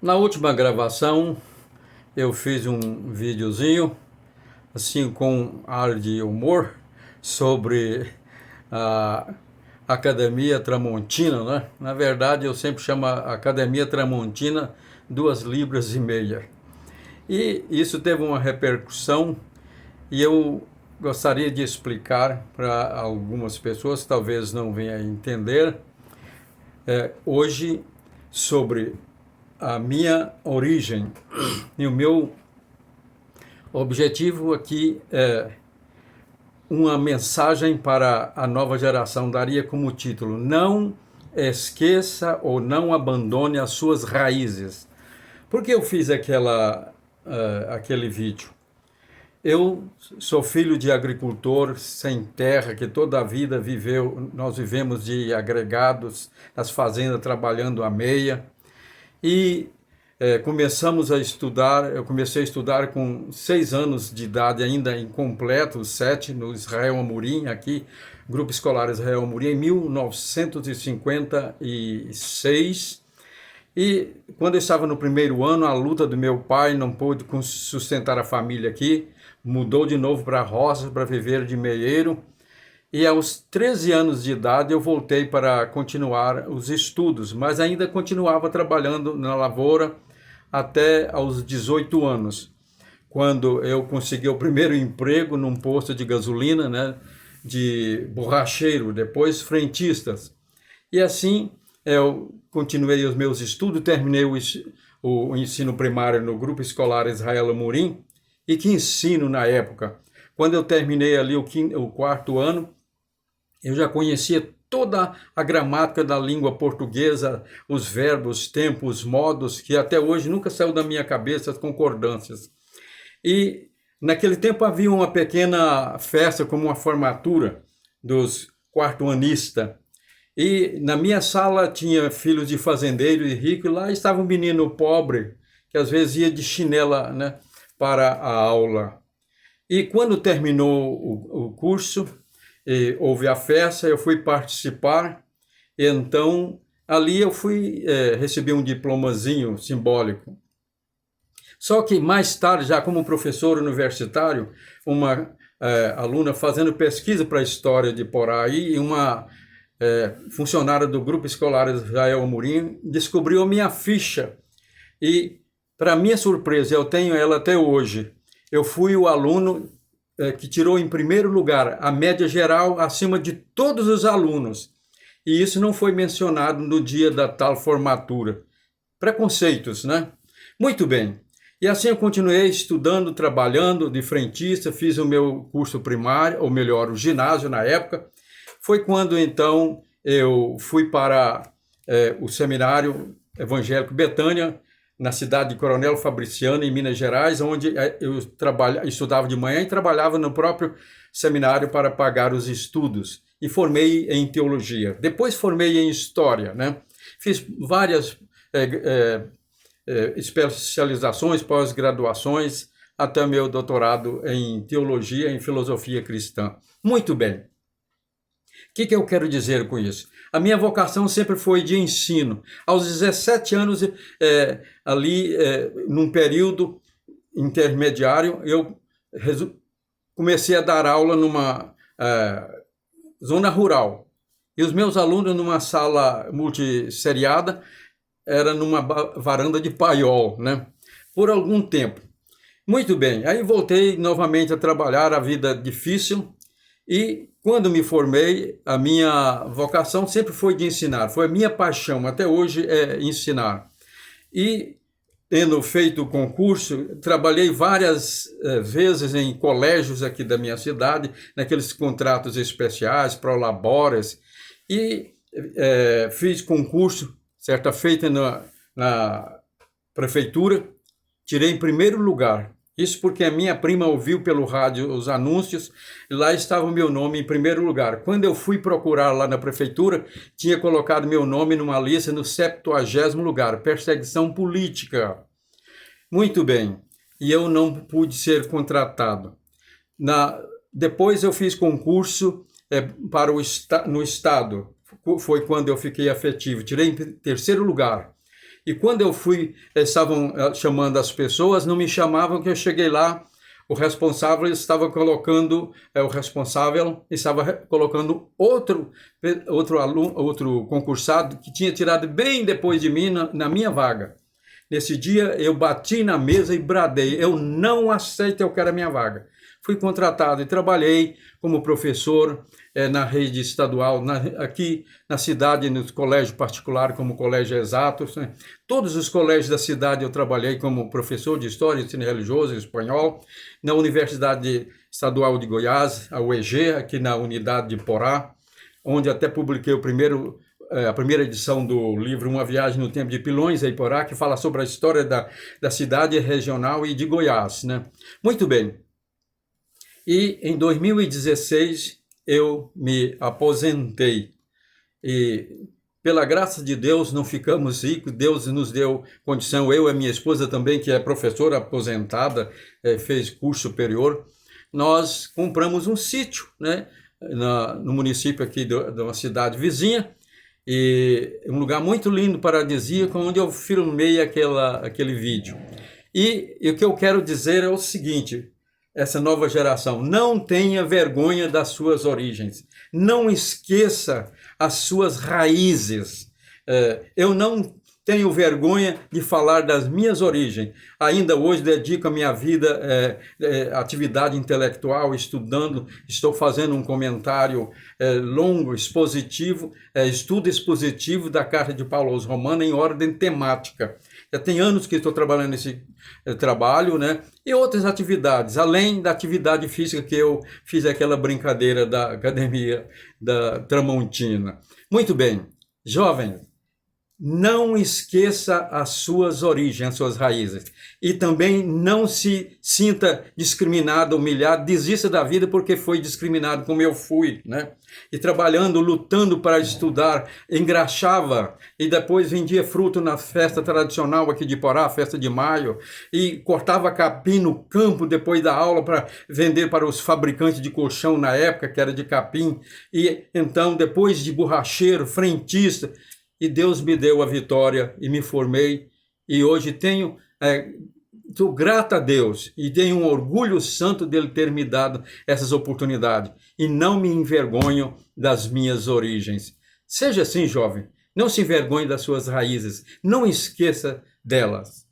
Na última gravação, eu fiz um videozinho, assim, com ar de humor, sobre a Academia Tramontina, né? Na verdade, eu sempre chamo a Academia Tramontina 2,5 libras. E isso teve uma repercussão e eu gostaria de explicar para algumas pessoas, talvez não venham a entender, hoje sobre a minha origem e o meu objetivo aqui é uma mensagem para a nova geração, daria como título: Não esqueça ou não abandone as suas raízes. Por que eu fiz aquele vídeo? Eu sou filho de agricultor sem terra, que toda a vida viveu, nós vivemos de agregados, nas fazendas trabalhando à meia. E começamos a estudar, eu comecei a estudar com 6 anos de idade, ainda incompleto, 7, no Israel Amorim, aqui, Grupo Escolar Israel Amorim, em 1956. E quando eu estava no primeiro ano, a luta do meu pai não pôde sustentar a família aqui, mudou de novo para a roça para viver de meieiro. E aos 13 anos de idade eu voltei para continuar os estudos, mas ainda continuava trabalhando na lavoura até aos 18 anos, quando eu consegui o primeiro emprego num posto de gasolina, né, de borracheiro, depois frentistas. E assim eu continuei os meus estudos, terminei o ensino primário no Grupo Escolar Israel Amorim, e que ensino na época. Quando eu terminei ali o quarto ano, eu já conhecia toda a gramática da língua portuguesa, os verbos, tempos, modos, que até hoje nunca saiu da minha cabeça as concordâncias. E naquele tempo havia uma pequena festa, como uma formatura dos quarto-anistas. E na minha sala tinha filhos de fazendeiro e rico, e lá estava um menino pobre, que às vezes ia de chinela, né, para a aula. E quando terminou o curso, houve a festa, eu fui participar, e então ali eu recebi um diplomazinho simbólico. Só que mais tarde, já como professor universitário, uma aluna fazendo pesquisa para a história de Poraí, e uma funcionária do Grupo Escolar Israel Amorim descobriu a minha ficha. E, para minha surpresa, eu tenho ela até hoje. Eu fui o aluno que tirou em primeiro lugar a média geral acima de todos os alunos. E isso não foi mencionado no dia da tal formatura. Preconceitos, né? Muito bem. E assim eu continuei estudando, trabalhando de frentista, fiz o meu curso primário, ou melhor, o ginásio na época. Foi quando então eu fui para o Seminário Evangélico Betânia, na cidade de Coronel Fabriciano, em Minas Gerais, onde eu estudava de manhã e trabalhava no próprio seminário para pagar os estudos. E formei em teologia. Depois formei em história, né? Fiz várias especializações, pós-graduações, até meu doutorado em teologia, em filosofia cristã. Muito bem. O que eu quero dizer com isso? A minha vocação sempre foi de ensino. Aos 17 anos, num período intermediário, eu comecei a dar aula numa zona rural. E os meus alunos, numa sala multisseriada, era numa varanda de paiol, né? Por algum tempo. Muito bem, aí voltei novamente a trabalhar, a vida difícil, e quando me formei, a minha vocação sempre foi de ensinar, foi a minha paixão, até hoje é ensinar. E tendo feito o concurso, trabalhei várias vezes em colégios aqui da minha cidade, naqueles contratos especiais, prolabores, e fiz concurso, certa feita na prefeitura, tirei em primeiro lugar. Isso porque a minha prima ouviu pelo rádio os anúncios, e lá estava o meu nome em primeiro lugar. Quando eu fui procurar lá na prefeitura, tinha colocado meu nome numa lista no 70º lugar, perseguição política. Muito bem, e eu não pude ser contratado. Depois eu fiz concurso no Estado, foi quando eu fiquei afetivo, tirei em terceiro lugar. E quando eu fui, estavam chamando as pessoas, não me chamavam, que eu cheguei lá, o responsável estava colocando outro aluno, outro concursado que tinha tirado bem depois de mim na minha vaga. Nesse dia eu bati na mesa e bradei: eu não aceito, eu quero a minha vaga. Fui contratado e trabalhei como professor na rede estadual, aqui na cidade, no colégio particular, como colégio Exatos. Né? Todos os colégios da cidade eu trabalhei como professor de História, Ensino Religioso e Espanhol. Na Universidade Estadual de Goiás, a UEG, aqui na unidade de Porá, onde até publiquei a primeira edição do livro Uma Viagem no Tempo de Pilões, em Porá, que fala sobre a história da cidade regional e de Goiás. Né? Muito bem. E em 2016 eu me aposentei. E pela graça de Deus não ficamos ricos, Deus nos deu condição, eu e minha esposa também, que é professora aposentada, fez curso superior, nós compramos um sítio, né, no município aqui de uma cidade vizinha, e um lugar muito lindo, paradisíaco, onde eu filmei aquele vídeo. E o que eu quero dizer é o seguinte: essa nova geração, não tenha vergonha das suas origens, não esqueça as suas raízes. Eu não tenho vergonha de falar das minhas origens. Ainda hoje dedico a minha vida à atividade intelectual, estudando, estou fazendo um comentário longo, expositivo, estudo expositivo da Carta de Paulo aos Romanos em ordem temática. Já tem anos que estou trabalhando nesse trabalho, né? E outras atividades, além da atividade física que eu fiz aquela brincadeira da academia da Tramontina. Muito bem, jovens, não esqueça as suas origens, as suas raízes. E também não se sinta discriminado, humilhado, desista da vida porque foi discriminado, como eu fui, né? E trabalhando, lutando para estudar, engraxava e depois vendia fruto na festa tradicional aqui de Porá, festa de maio, e cortava capim no campo depois da aula para vender para os fabricantes de colchão na época, que era de capim, e então depois de borracheiro, frentista. E Deus me deu a vitória e me formei, e hoje estou grato a Deus e tenho um orgulho santo dele ter me dado essas oportunidades, e não me envergonho das minhas origens. Seja assim, jovem, não se envergonhe das suas raízes, não esqueça delas.